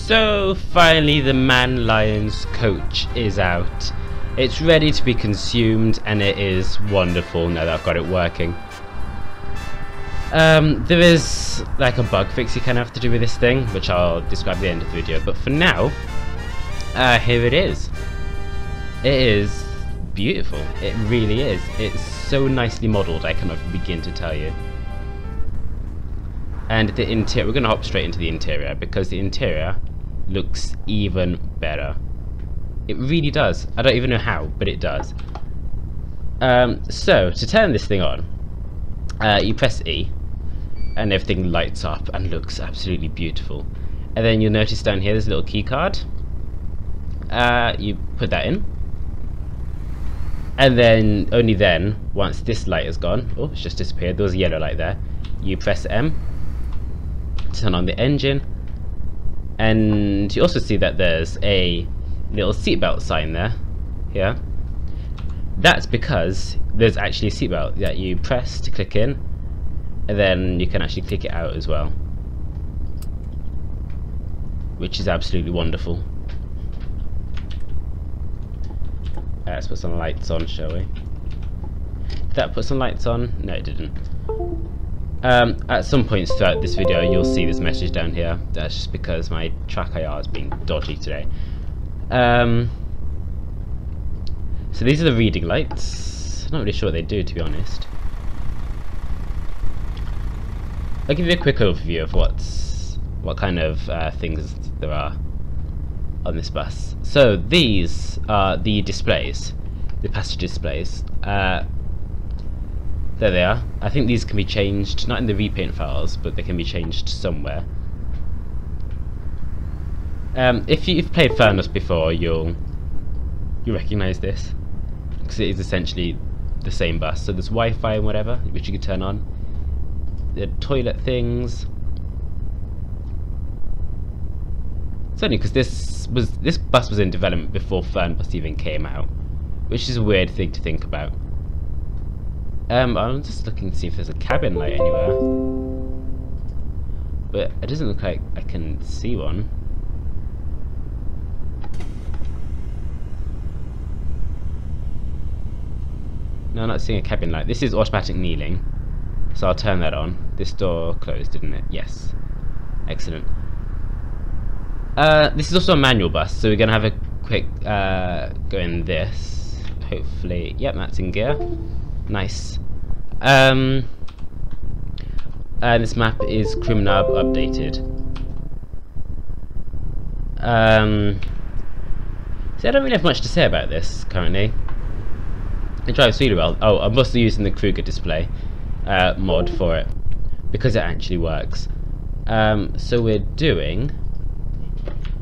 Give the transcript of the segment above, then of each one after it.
So finally the Man Lions coach is out. It's ready to be consumed and it is wonderful now that I've got it working. There is like a bug fix you kind of have to do with this thing, which I'll describe at the end of the video, but for now, here it is. It is beautiful, it really is. It's so nicely modelled, I cannot begin to tell you. And the interior, we're going to hop straight into the interior because the interior looks even better. It really does. I don't even know how, but it does. So to turn this thing on, you press E and everything lights up and looks absolutely beautiful. And then you'll notice down here there's a little key card. You put that in, and then only then, once this light is gone, oh, it's just disappeared, there was a yellow light there, you press M, turn on the engine, and you also see that there's a little seatbelt sign there, here. That's because there's actually a seatbelt that you press to click in, and then you can actually click it out as well, which is absolutely wonderful. Let's put some lights on, shall we? Did that put some lights on? No, it didn't. At some points throughout this video you'll see this message down here. That's just because my track IR is being dodgy today. So these are the reading lights. I'm not really sure what they do, to be honest. I'll give you a quick overview of what kind of things there are on this bus. So these are the displays, the passenger displays. There they are. I think these can be changed, not in the repaint files, but they can be changed somewhere. If you've played Furnace before, you'll recognise this, because it is essentially the same bus. So there's Wi-Fi and whatever, which you can turn on. The toilet things. Certainly, because this bus was in development before Fernbus even came out, which is a weird thing to think about. I'm just looking to see if there's a cabin light anywhere, but it doesn't look like I can see one. No, I'm not seeing a cabin light. This is automatic kneeling, so I'll turn that on. This door closed, didn't it? Yes. Excellent. This is also a manual bus, so we're going to have a quick go in this. Hopefully, yep, that's in gear. Nice. And this map is Crimnab updated. So I don't really have much to say about this currently. It drives really well. Oh, I'm mostly using the Kruger display mod for it because it actually works. So we're doing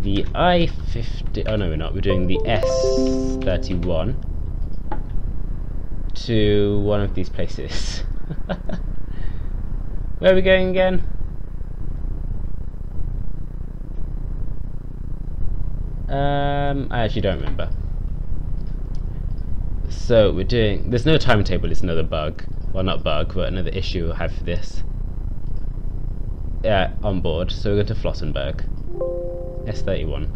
the I-50. Oh no, we're not. We're doing the S31 to one of these places. Where are we going again? I actually don't remember. So we're doing, there's no timetable, it's another bug. Well, not bug, but another issue we'll have for this. On board, so we're going to Flossenburg. S31.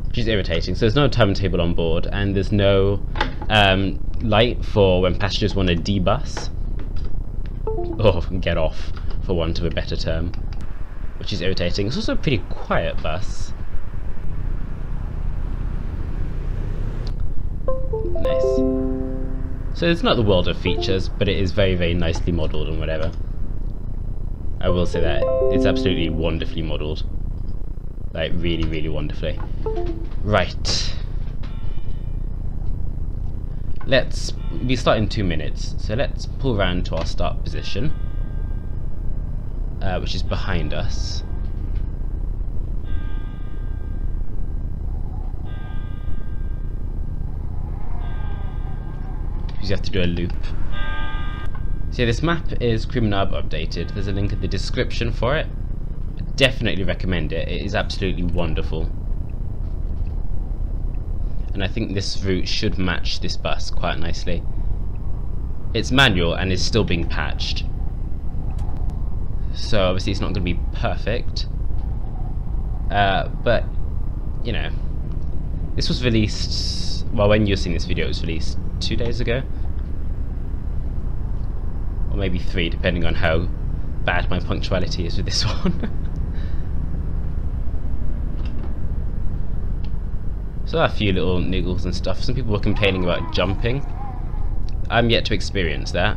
Which is irritating. So there's no timetable on board, and there's no light for when passengers want to debus. Or get off, for want of a better term. Which is irritating. It's also a pretty quiet bus. Nice. So it's not the world of features, but it is very, very nicely modelled and whatever. I will say that it's absolutely wonderfully modelled, like really, really wonderfully. Right. We start in 2 minutes, so let's pull around to our start position, which is behind us. You have to do a loop. So yeah, this map is Crimnab updated. There's a link in the description for it. I definitely recommend it. It is absolutely wonderful. And I think this route should match this bus quite nicely. It's manual and is still being patched. so obviously it's not going to be perfect. But you know, this was released, well, when you're seeing this video, it was released 2 days ago, or maybe 3, depending on how bad my punctuality is with this one. So a few little niggles and stuff. Some people were complaining about jumping. I'm yet to experience that,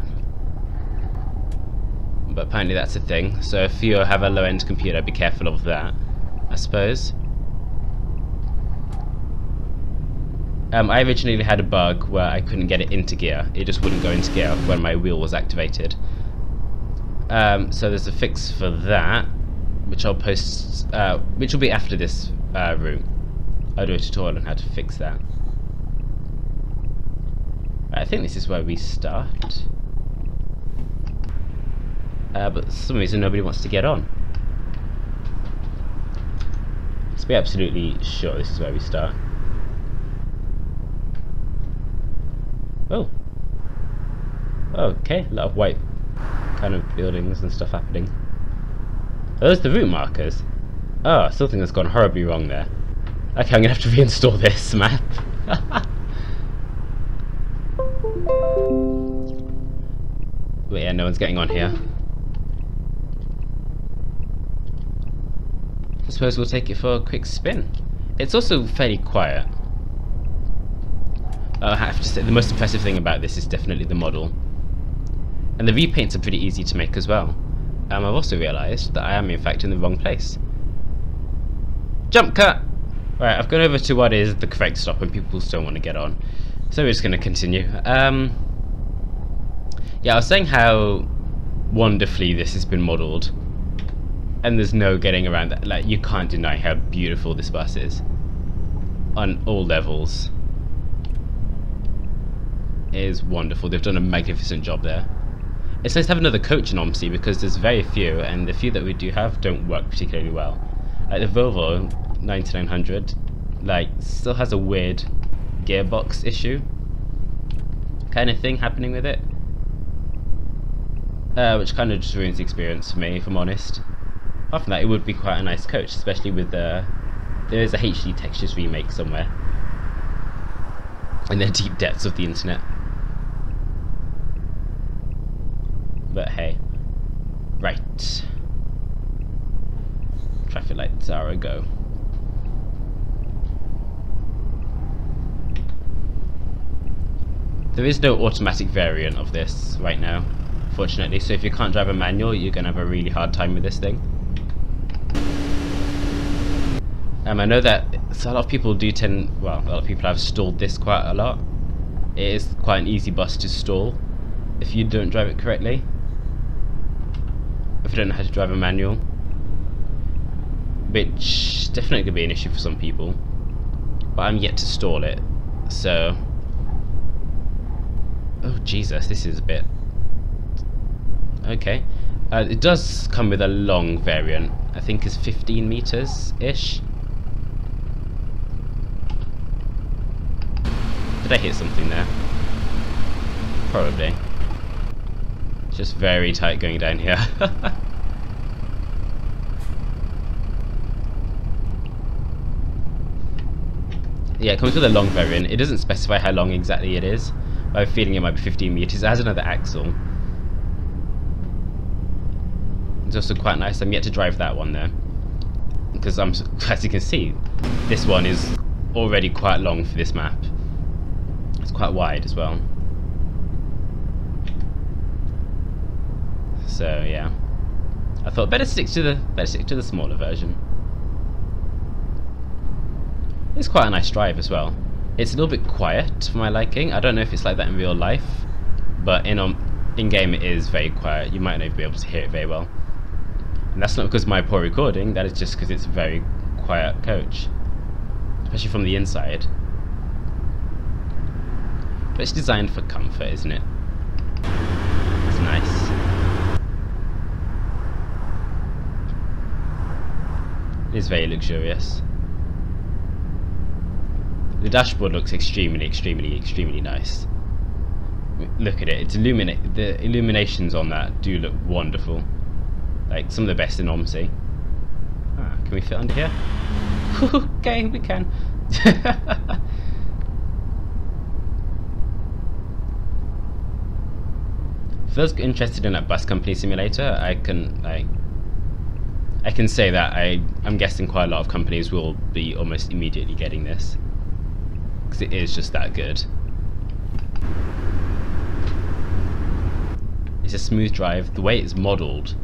but apparently that's a thing. So if you have a low-end computer, be careful of that, I suppose. I originally had a bug where I couldn't get it into gear. It just wouldn't go into gear when my wheel was activated. So there's a fix for that, which I'll post, which will be after this route. I'll do a tutorial on how to fix that. I think this is where we start. But for some reason nobody wants to get on. Let's be absolutely sure this is where we start. Oh. Okay, a lot of white kind of buildings and stuff happening. Are those the route markers? Oh, something has gone horribly wrong there. Okay, I'm gonna have to reinstall this map. But yeah, no one's getting on here. I suppose we'll take it for a quick spin. It's also fairly quiet. I have to say, the most impressive thing about this is definitely the model. And the repaints are pretty easy to make as well. I've also realised that I am in fact in the wrong place. Jump cut! Right, I've gone over to what is the correct stop and people still want to get on. So we're just going to continue. Yeah, I was saying how wonderfully this has been modelled. And there's no getting around that. Like, you can't deny how beautiful this bus is. On all levels. It is wonderful. They've done a magnificent job there. It's nice to have another coach in OMSI because there's very few, and the few that we do have don't work particularly well. Like the Volvo 9900, like, still has a weird gearbox issue kind of thing happening with it, which kind of just ruins the experience for me, if I'm honest. Apart from that, it would be quite a nice coach, especially with there is a HD Textures remake somewhere in the deep depths of the internet. But hey, right, traffic lights are a go. There is no automatic variant of this right now, fortunately, so if you can't drive a manual, you're going to have a really hard time with this thing. I know that a lot of people do a lot of people have stalled this quite a lot. It is quite an easy bus to stall if you don't drive it correctly, if you don't know how to drive a manual, which definitely could be an issue for some people, but I'm yet to stall it, so... Oh Jesus, this is a bit... Okay. It does come with a long variant, I think it's 15 meters-ish. Did I hit something there? Probably. It's just very tight going down here. Yeah, it comes with a long variant. It doesn't specify how long exactly it is, but I have a feeling it might be 15 meters. It has another axle. It's also quite nice. I'm yet to drive that one though, because as you can see, this one is already quite long for this map. It's quite wide as well. So yeah, I thought better stick to the smaller version. It's quite a nice drive as well. It's a little bit quiet for my liking. I don't know if it's like that in real life, but in game it is very quiet. You might not be able to hear it very well. And that's not because of my poor recording, that is just because it's a very quiet coach. Especially from the inside. But it's designed for comfort, isn't it? It's nice. It is very luxurious. The dashboard looks extremely nice. Look at it. It's the illuminations on that do look wonderful. like some of the best in OMSI. Can we fit under here? Okay, we can. For those interested in that bus company simulator, I can say that I'm guessing quite a lot of companies will be almost immediately getting this, because it is just that good. It's a smooth drive. The way it's modelled,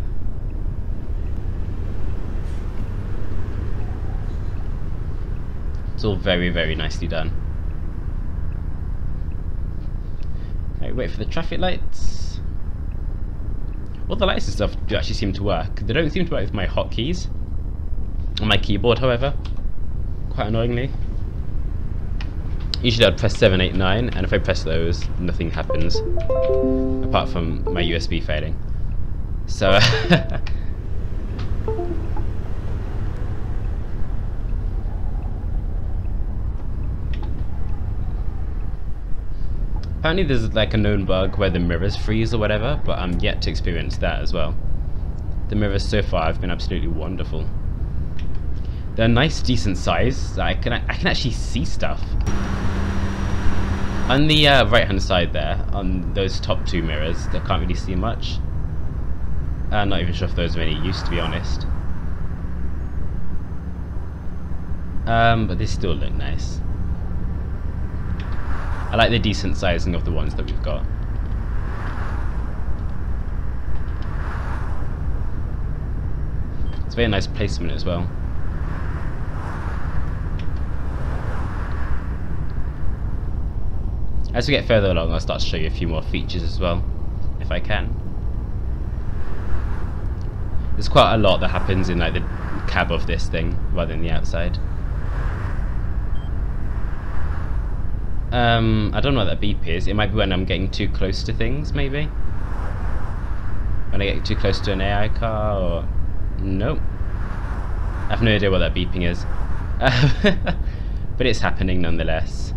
it's all very, very nicely done. Right, wait for the traffic lights. All the lights and stuff do actually seem to work. They don't seem to work with my hotkeys on my keyboard, however, quite annoyingly. Usually I'd press 7, 8, 9, and if I press those, nothing happens apart from my USB failing. So apparently there's like a known bug where the mirrors freeze or whatever, but I'm yet to experience that as well. The mirrors so far have been absolutely wonderful. They're a nice, decent size. I can actually see stuff. On the right hand side there, on those top two mirrors, I can't really see much. I'm not even sure if those are any use, to be honest. But they still look nice. I like the decent sizing of the ones that we've got. It's a very nice placement as well. As we get further along, I'll start to show you a few more features as well, if I can. There's quite a lot that happens in like the cab of this thing, rather than the outside. I don't know what that beep is. It might be when I'm getting too close to things, maybe. When I get too close to an AI car, or... Nope. I have no idea what that beeping is. But it's happening nonetheless.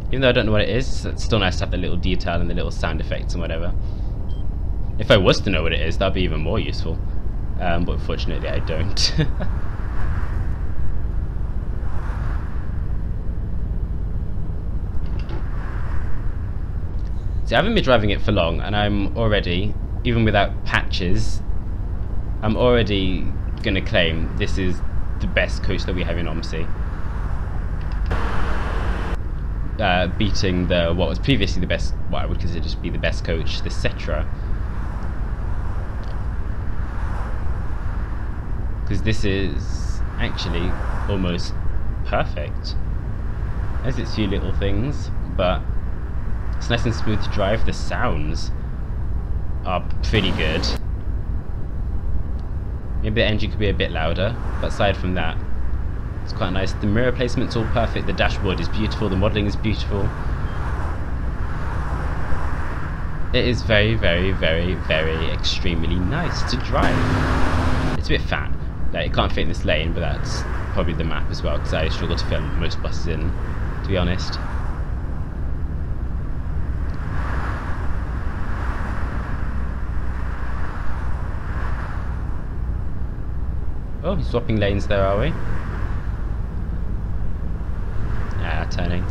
Even though I don't know what it is, it's still nice to have the little detail and the little sound effects and whatever. If I was to know what it is, that'd be even more useful. But unfortunately I don't. See, I haven't been driving it for long, and I'm already, even without patches, I'm already going to claim this is the best coach that we have in OMSI. Beating the what was previously the best, what I would consider to be the best coach, the Cetra. Because this is actually almost perfect. It has its few little things, but it's nice and smooth to drive. The sounds are pretty good. Maybe the engine could be a bit louder, but aside from that, it's quite nice. The mirror placement's all perfect, the dashboard is beautiful, the modelling is beautiful. It is very, very, very, very extremely nice to drive. It's a bit fat. Like, it can't fit in this lane, but that's probably the map as well, because I struggle to fit most buses in, to be honest. Oh, swapping lanes there, are we? Ah, turning.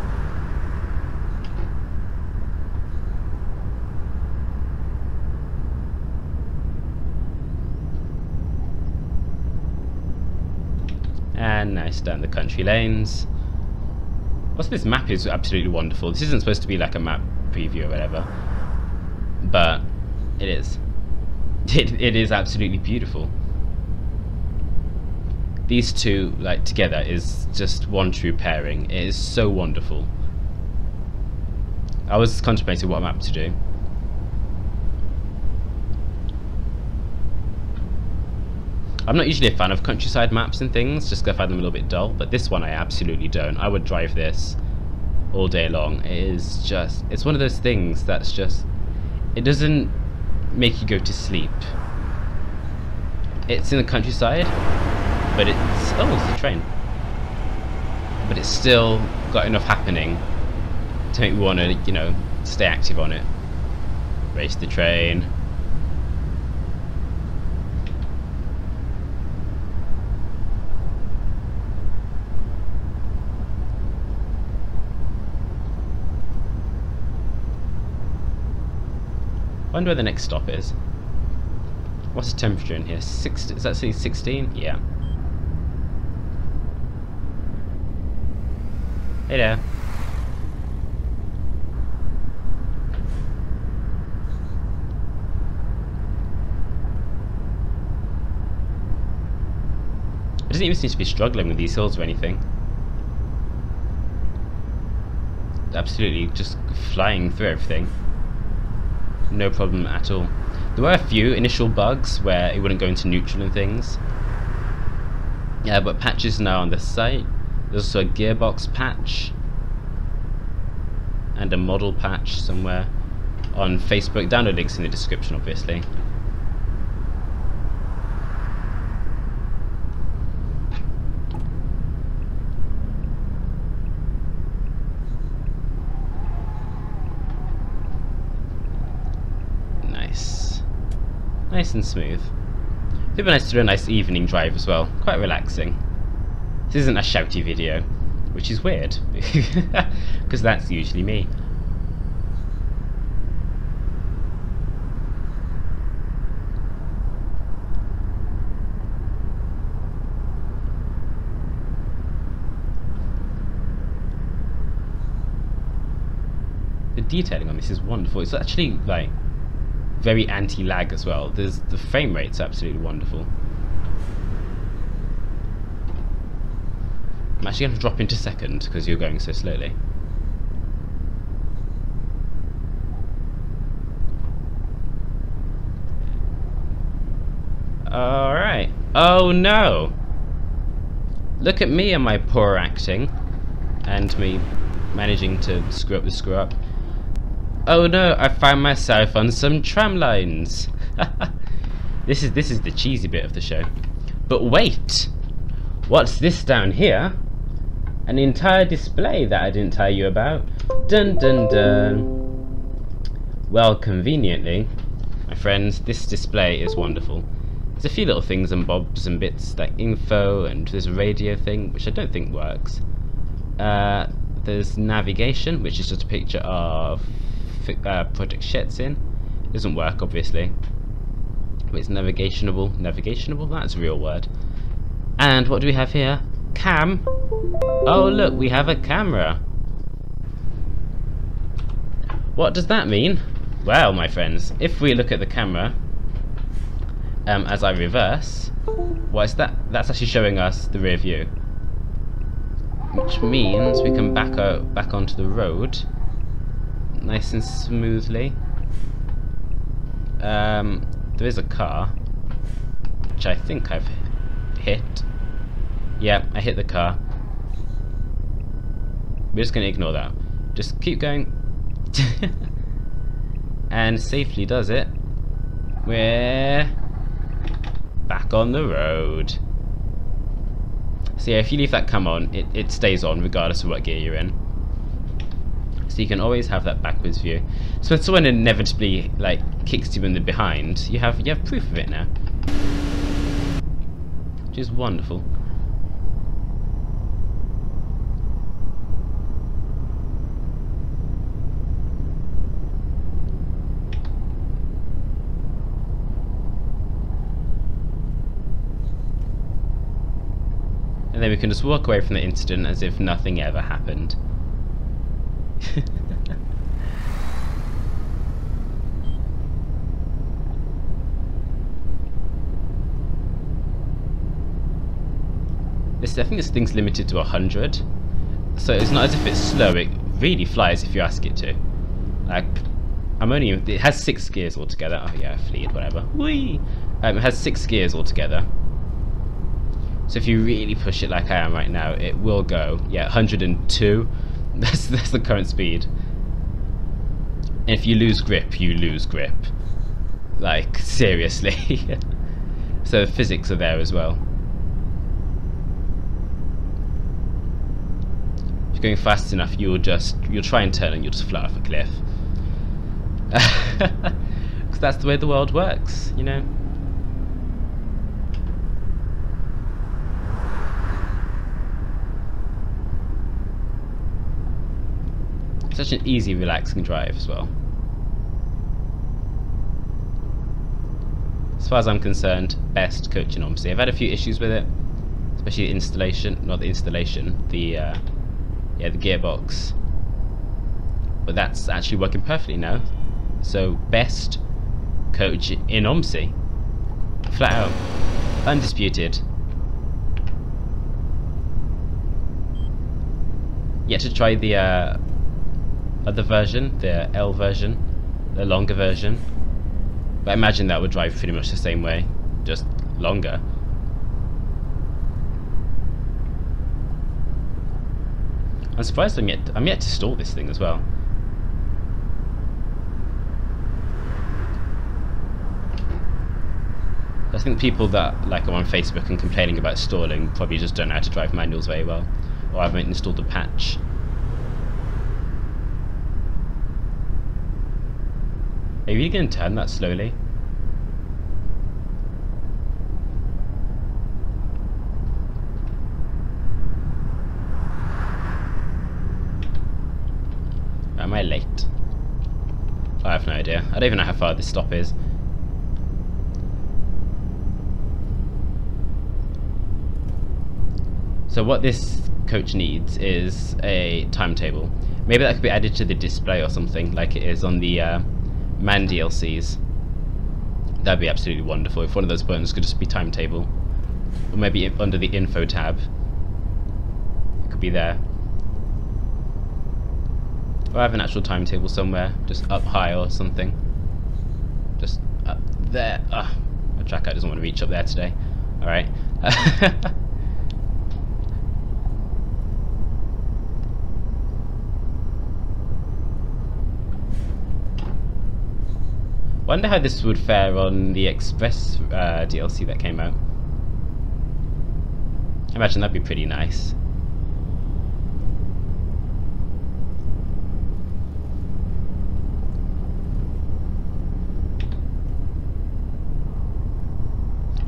And nice down the country lanes. Also, this map is absolutely wonderful. This isn't supposed to be like a map preview or whatever, but it is. It is absolutely beautiful. These two, like, together is just one true pairing. It is so wonderful. I was contemplating what map to do. I'm not usually a fan of countryside maps and things, just because I find them a little bit dull, but this one I absolutely don't. I would drive this all day long. It is just, it's one of those things that's just, it doesn't make you go to sleep. It's in the countryside, but it's, oh, it's a train. But it's still got enough happening to make me want to, you know, stay active on it. Race the train. I wonder where the next stop is. What's the temperature in here? Does that say 16? Yeah. Hey there. It doesn't even seem to be struggling with these hills or anything. Absolutely just flying through everything. No problem at all. There were a few initial bugs where it wouldn't go into neutral and things. Yeah, but patches now on the site. There's also a Gearbox patch and a model patch somewhere on Facebook. Download links in the description, obviously. Nice and smooth. It'd be nice to do a nice evening drive as well. Quite relaxing. This isn't a shouty video, which is weird, because that's usually me. The detailing on this is wonderful. It's actually like very anti-lag as well. The frame rate's absolutely wonderful. I'm actually going to drop into second because you're going so slowly. Alright. Oh no! Look at me and my poor acting. And me managing to screw up the screw up. Oh no, I found myself on some tram lines. This is the cheesy bit of the show. But wait! What's this down here? An entire display that I didn't tell you about. Dun dun dun. Well, conveniently, my friends, this display is wonderful. There's a few little things and bobs and bits like info, and there's a radio thing, which I don't think works. There's navigation, which is just a picture of Project Shetzin. Doesn't work, obviously. But it's navigationable. Navigationable? That's a real word. And what do we have here? Cam. Oh look, we have a camera. What does that mean? Well, my friends, if we look at the camera, as I reverse, what is that? That's actually showing us the rear view, which means we can back onto the road nice and smoothly. There is a car, which I think I've hit. Yeah, I hit the car. We're just going to ignore that. Just keep going. And safely does it. We're back on the road. So yeah, if you leave that cam on, it stays on regardless of what gear you're in. So you can always have that backwards view. So when someone inevitably like kicks you in the behind, you have proof of it now, which is wonderful. And then we can just walk away from the incident as if nothing ever happened. I think this thing's limited to 100, so it's not as if it's slow. It really flies if you ask it to. Like, it has 6 gears altogether. Oh yeah, fleet, whatever. Whee! It has 6 gears altogether. So if you really push it like I am right now, it will go, yeah, 102. That's the current speed. And if you lose grip, you lose grip. Like, seriously. So the physics are there as well. If you going fast enough, you'll try and turn and you'll just fly off a cliff. Because that's the way the world works, you know. Such an easy, relaxing drive as well. As far as I'm concerned, best coach in OMSI. I've had a few issues with it, especially the installation, not the installation, the gearbox. But that's actually working perfectly now. So best coach in OMSI, flat out, undisputed. Yet to try the other version, the L version, the longer version. But I imagine that would drive pretty much the same way, just longer. I'm surprised I'm yet to stall this thing as well. I think people that are on Facebook and complaining about stalling probably just don't know how to drive manuals very well, or haven't installed a patch. Are you really going to turn that slowly? Am I late? I have no idea. I don't even know how far this stop is. So what this coach needs is a timetable. Maybe that could be added to the display or something, like it is on the Man DLCs. That'd be absolutely wonderful if one of those buttons could just be timetable, or maybe under the info tab it could be there, or have an actual timetable somewhere, just up high or something, just up there. My tracker doesn't want to reach up there today. Alright. Wonder how this would fare on the Express DLC that came out. I imagine that'd be pretty nice.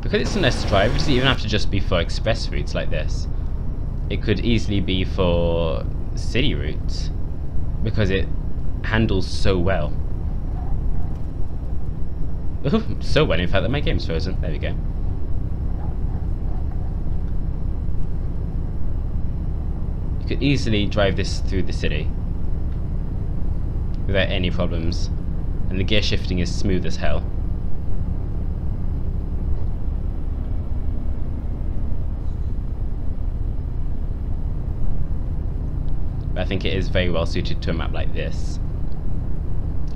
Because it's a nice drive, it doesn't even have to just be for express routes like this. It could easily be for city routes, because it handles so well. So well, in fact, that my game's frozen. There we go. You could easily drive this through the city without any problems, and the gear shifting is smooth as hell. But I think it is very well suited to a map like this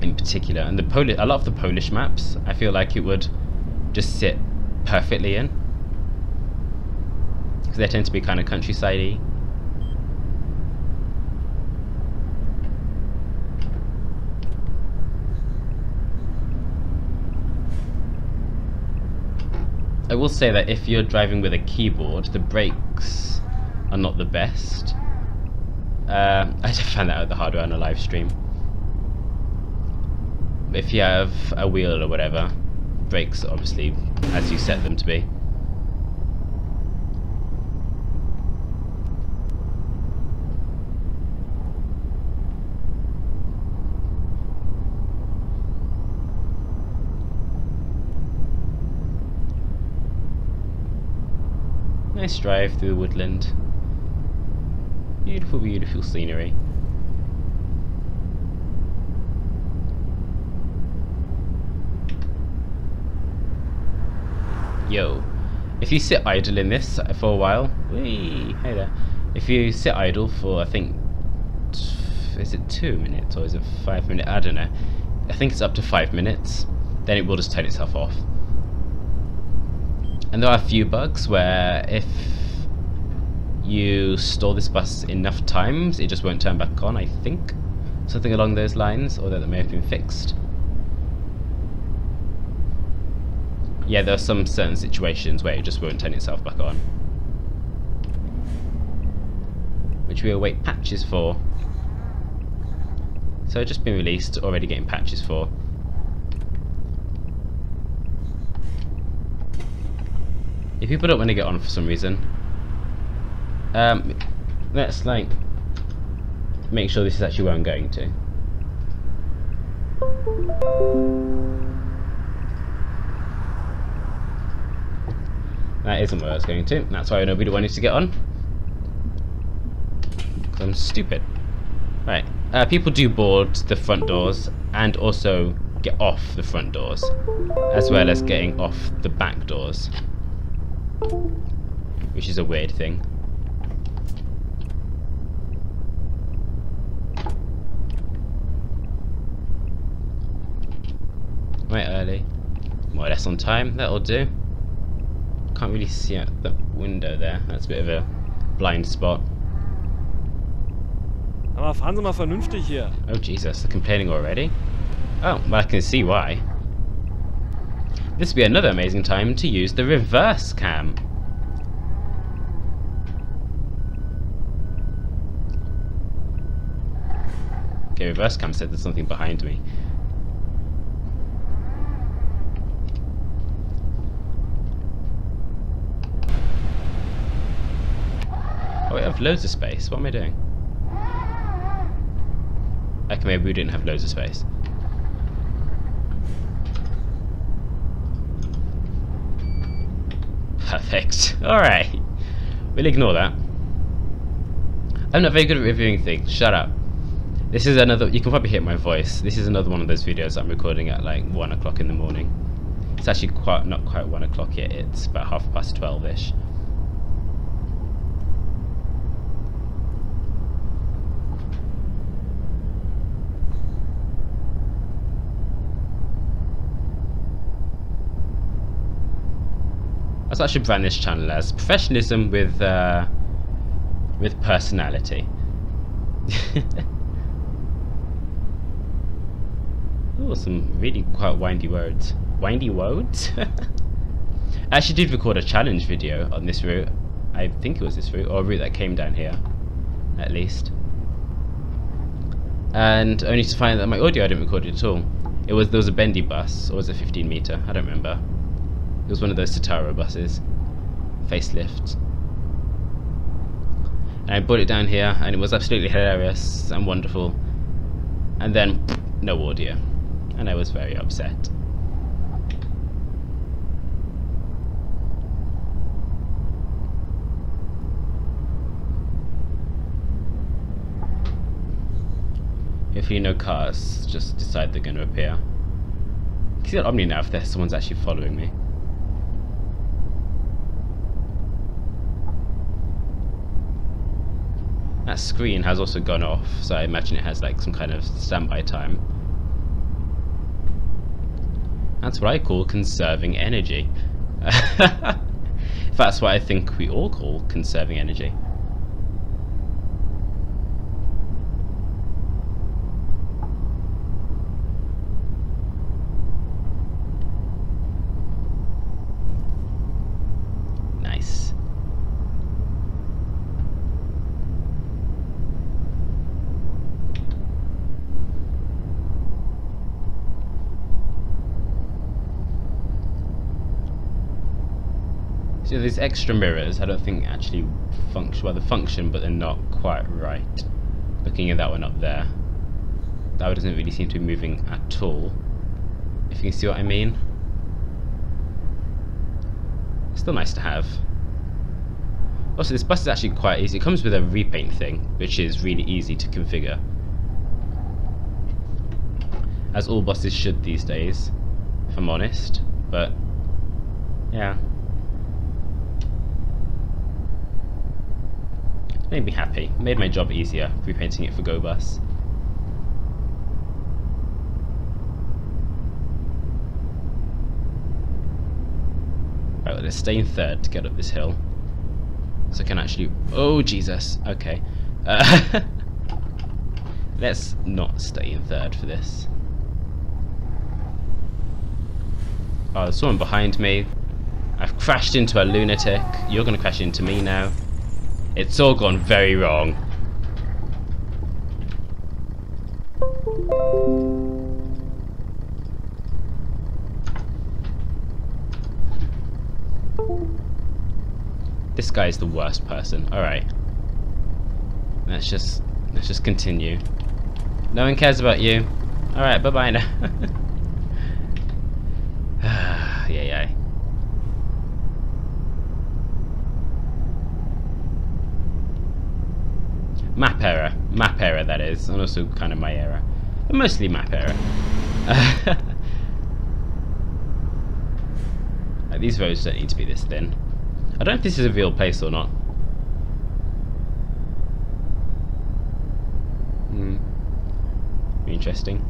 in particular, and a lot of the Polish maps I feel like it would just sit perfectly in, because they tend to be kind of countryside-y. I will say that if you're driving with a keyboard, the brakes are not the best. I just found that out the hard way on a live stream. If you have a wheel or whatever, brakes obviously as you set them to be. Nice drive through the woodland. Beautiful, beautiful scenery. Yo, if you sit idle in this for a while, whee, hey there. If you sit idle for, I think, is it 2 minutes or is it 5 minutes? I don't know. I think it's up to 5 minutes. Then it will just turn itself off. And there are a few bugs where if you store this bus enough times, it just won't turn back on, I think. Something along those lines, although that may have been fixed. Yeah, there are some certain situations where it just won't turn itself back on. which we await patches for. So just been released, already getting patches for. If people don't want to get on for some reason, let's like make sure this is actually where I'm going to. That isn't where I was going to. That's why nobody wanted to get on. Because I'm stupid. Right. People do board the front doors and also get off the front doors, as well as getting off the back doors, which is a weird thing. Right, early. More or less on time. That'll do. Can't really see out the window there. That's a bit of a blind spot. Aber fahren Sie mal vernünftig hier. Oh Jesus, they're complaining already? Oh, well I can see why. This would be another amazing time to use the reverse cam. Okay, reverse cam said there's something behind me. Oh, we have loads of space. What am I doing? Okay, maybe we didn't have loads of space. Perfect. Alright. We'll ignore that. I'm not very good at reviewing things. Shut up. This is another... You can probably hear my voice. This is another one of those videos I'm recording at like 1 o'clock in the morning. It's actually not quite 1 o'clock yet. It's about 12:30ish. That's what I should brand this channel as: professionalism with personality. Oh, some really quite windy roads. Windy roads? I actually did record a challenge video on this route. I think it was this route, or a route that came down here, at least. And only to find that my audio I didn't record it at all. There was a bendy bus, or was it 15 meter? I don't remember. It was one of those Tataro buses, facelift. And I brought it down here, and it was absolutely hilarious and wonderful. And then, no audio. And I was very upset. Hopefully no cars just decide they're going to appear. You can see on Omni now if there's someone's actually following me. That screen has also gone off, so I imagine it has like some kind of standby time. That's what I call conserving energy. That's what I think we all call conserving energy. Nice. So these extra mirrors, I don't think actually function. Well, they function, but they're not quite right. Looking at that one up there, that one doesn't really seem to be moving at all. If you can see what I mean. It's still nice to have. Also, this bus is actually quite easy. It comes with a repaint thing, which is really easy to configure, as all buses should these days, if I'm honest. But yeah. Made me happy. Made my job easier, repainting it for Go Bus. Right, well, let's stay in third to get up this hill. So I can actually... Oh, Jesus. Okay. Let's not stay in third for this. Oh, there's someone behind me. I've crashed into a lunatic. You're going to crash into me now. It's all gone very wrong. This guy is the worst person. Alright. Let's just continue. No one cares about you. Alright, bye-bye now. Yeah. Map error that is, and also kind of my error, but mostly map error. Like, these roads don't need to be this thin. I don't know if this is a real place or not. Interesting.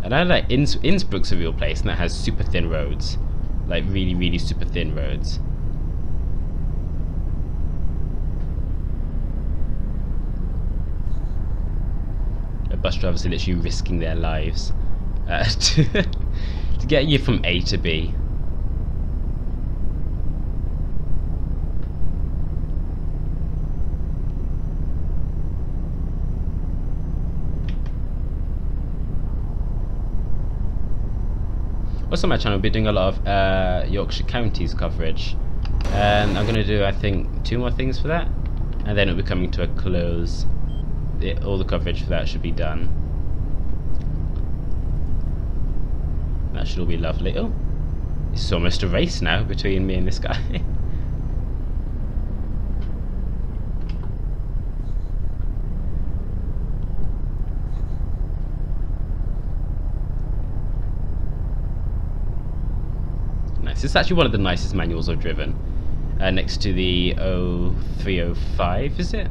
I know like Innsbruck's a real place and that has super thin roads, like really super thin roads. Bus drivers are literally risking their lives to get you from A to B. Also on my channel we'll be doing a lot of Yorkshire counties coverage, and I'm going to do I think 2 more things for that, and then it'll be coming to a close. All the coverage for that should be done. That should all be lovely. Oh, it's almost a race now between me and this guy. Nice. It's actually one of the nicest manuals I've driven. Next to the 0305, is it?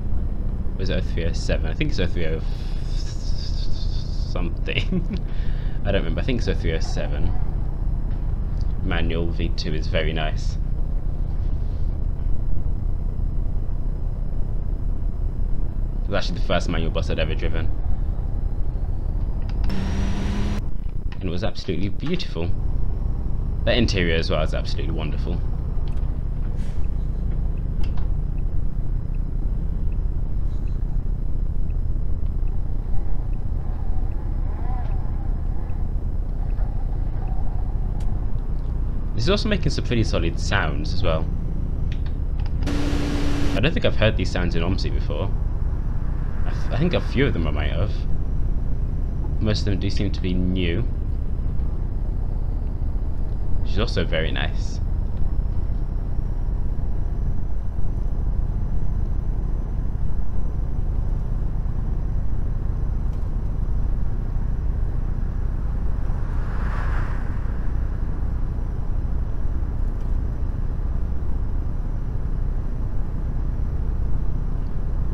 Or is it 0307? I think it's 030 something. I don't remember. I think it's 0307. Manual V2 is very nice. It was actually the first manual bus I'd ever driven. And it was absolutely beautiful. The interior as well is absolutely wonderful. This is also making some pretty solid sounds as well. I don't think I've heard these sounds in OMSI before. I think a few of them I might have. Most of them do seem to be new. Which is also very nice.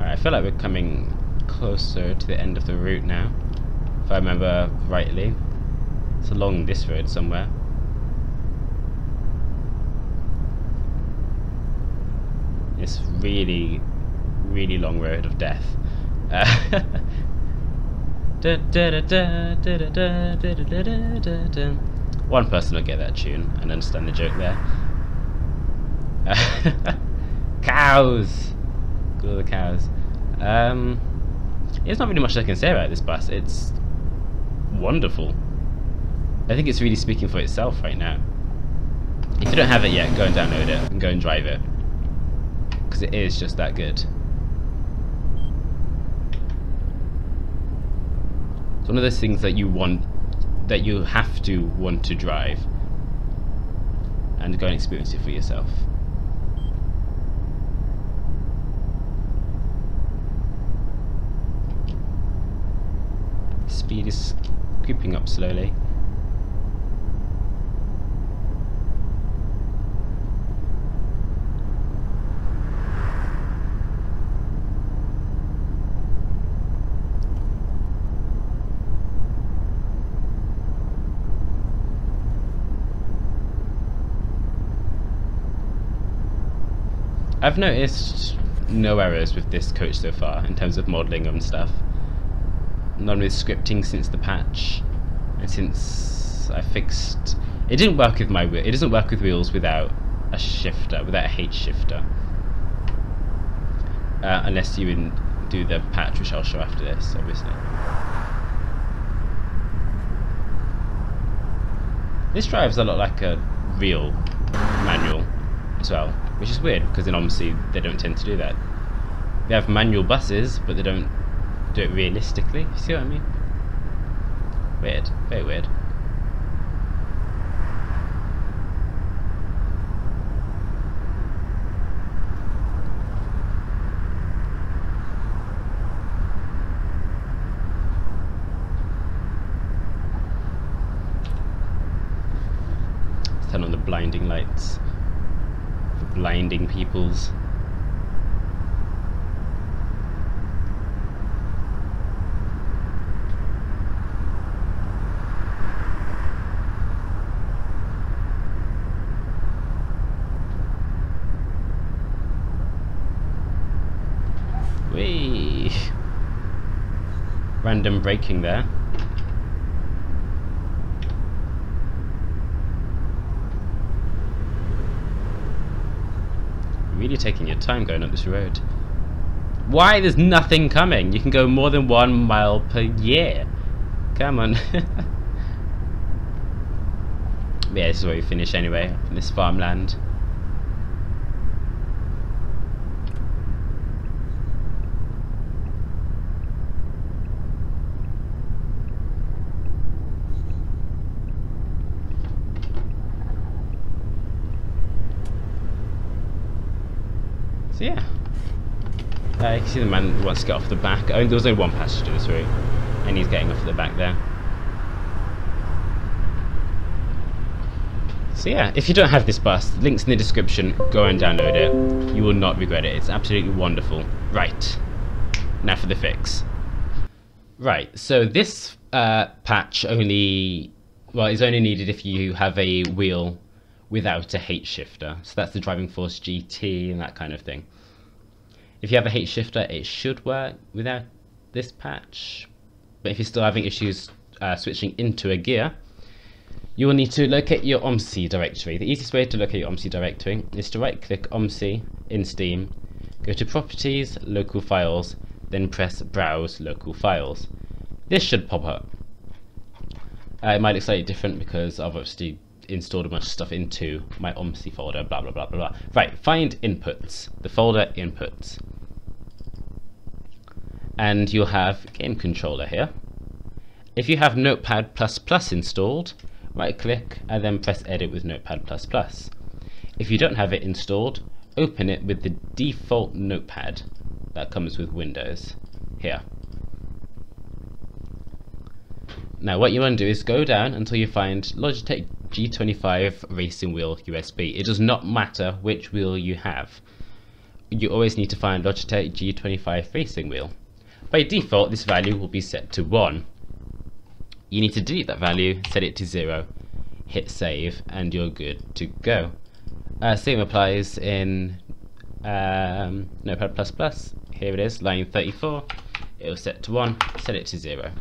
I feel like we're coming closer to the end of the route now, if I remember rightly. It's along this road somewhere. This really long road of death. One person will get that tune and understand the joke there. Cows! Good all the cows. There's not really much I can say about this bus. It's wonderful. I think it's really speaking for itself right now. If you don't have it yet, go and download it and go and drive it, because it is just that good. It's one of those things that you want, that you have to want to drive and go and experience it for yourself. Speed is creeping up slowly. I've noticed no errors with this coach so far in terms of modelling and stuff. None with scripting since the patch, and since I fixed it didn't work with my wheel. It doesn't work with wheels without a shifter, without a H shifter, unless you do the patch, which I'll show after this, obviously. This drives a lot like a real manual as well. which is weird because in OMSI they don't tend to do that. They have manual buses, but they don't do it realistically. You see what I mean? Weird, very weird. Turn on the blinding lights for blinding peoples. Whee! Random braking there. Really taking your time going up this road. Why? There's nothing coming. You can go more than 1 mile per year. Come on. Yeah, this is where we finish anyway, in this farmland. So yeah, you can see the man who wants to get off the back. There was only one passenger this route, and he's getting off the back there. So yeah, if you don't have this bus, links in the description, go and download it. You will not regret it. It's absolutely wonderful. Right, now for the fix. Right, so this patch only, well, is only needed if you have a wheel without a H shifter. So that's the Driving Force GT and that kind of thing. If you have a H shifter, it should work without this patch. But if you're still having issues switching into a gear, you will need to locate your OMSI directory. The easiest way to locate your OMSI directory is to right click OMSI in Steam, go to Properties, Local Files, then press Browse Local Files. This should pop up. It might look slightly different because I've obviously installed a bunch of stuff into my OMSI folder, blah blah blah blah blah. Right, find inputs, the folder inputs. And you'll have game controller here. If you have Notepad++ installed, right click and then press edit with Notepad++. If you don't have it installed, open it with the default notepad that comes with Windows here. Now what you want to do is go down until you find Logitech G25 Racing Wheel USB. It does not matter which wheel you have. You always need to find Logitech G25 Racing Wheel. By default, this value will be set to 1. You need to delete that value, set it to 0, hit save, and you're good to go. Same applies in Notepad++. Here it is, line 34. It will set to 1, set it to 0,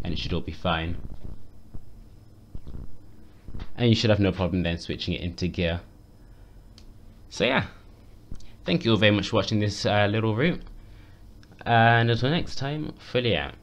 and it should all be fine. And you should have no problem then switching it into gear. So yeah, thank you all very much for watching this little route. And until next time, fully out.